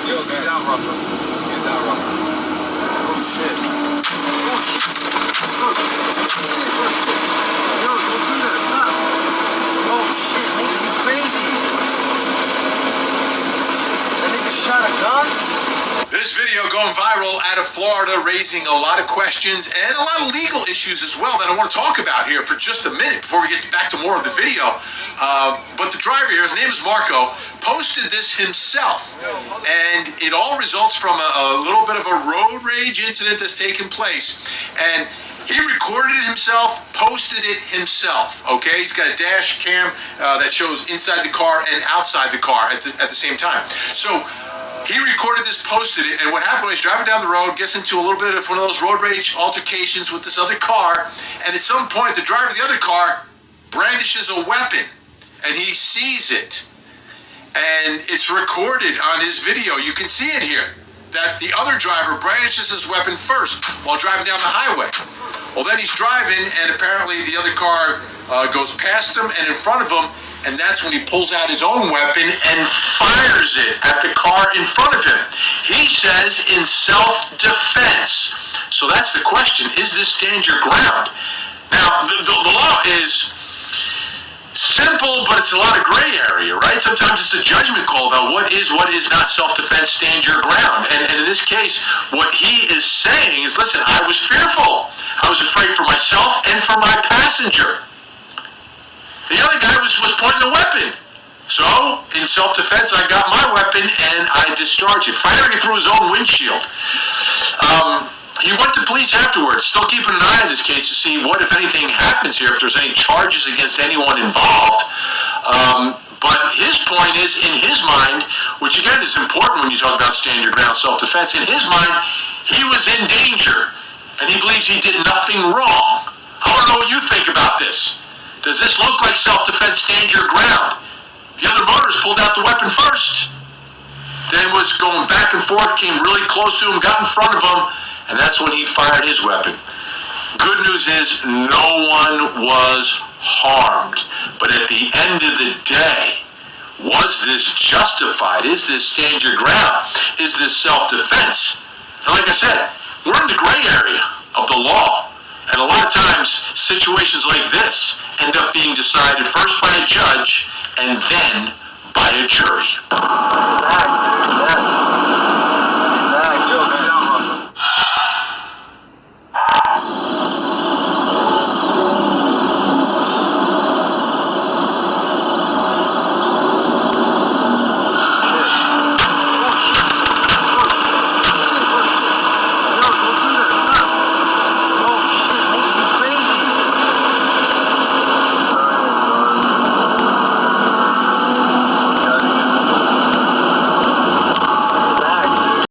Yo, get down, Ruffin. Get down, Ruffin. Oh, shit. Oh, shit. Oh, yo, don't do that. Stop. Oh, shit. Nigga, you crazy. That nigga shot a gun? This video going viral out of Florida, raising a lot of questions and a lot of legal issues as well that I want to talk about here for just a minute before we get back to more of the video. But the driver here, his name is Marco, posted this himself, and it all results from a little bit of a road rage incident that's taken place. And he recorded it himself, posted it himself, okay? He's got a dash cam that shows inside the car and outside the car at the same time. So he recorded this, posted it, and what happened was he's driving down the road, gets into a little bit of one of those road rage altercations with this other car, and at some point the driver of the other car brandishes a weapon, and he sees it. And it's recorded on his video. You can see it here, that the other driver brandishes his weapon first while driving down the highway. Well, then he's driving, and apparently the other car goes past him and in front of him, and that's when he pulls out his own weapon and fires it at the car in front of him. He says in self-defense. So that's the question. Is this stand your ground? Now, the law is simple, but it's a lot of gray area, right? Sometimes it's a judgment call about what is not self-defense, stand your ground. And in this case, what he is saying is, listen, I was fearful. I was afraid for myself and for my passenger. The other guy was pointing a weapon. So, in self-defense, I got my weapon and I discharged it, firing it through his own windshield. He went to police afterwards, still keeping an eye on this case to see what, if anything, happens here, if there's any charges against anyone involved. But his point is, in his mind, which again is important when you talk about stand your ground self-defense, in his mind, he was in danger, and he believes he did nothing wrong. I want to know what you think about this. Does this look like self-defense, stand your ground? The other motorist pulled out the weapon first, then was going back and forth, came really close to him, got in front of him, and that's when he fired his weapon. Good news is no one was harmed. But at the end of the day, was this justified? Is this stand your ground? Is this self-defense? And like I said, we're in the gray area of the law. And a lot of times, situations like this end up being decided first by a judge and then by a jury.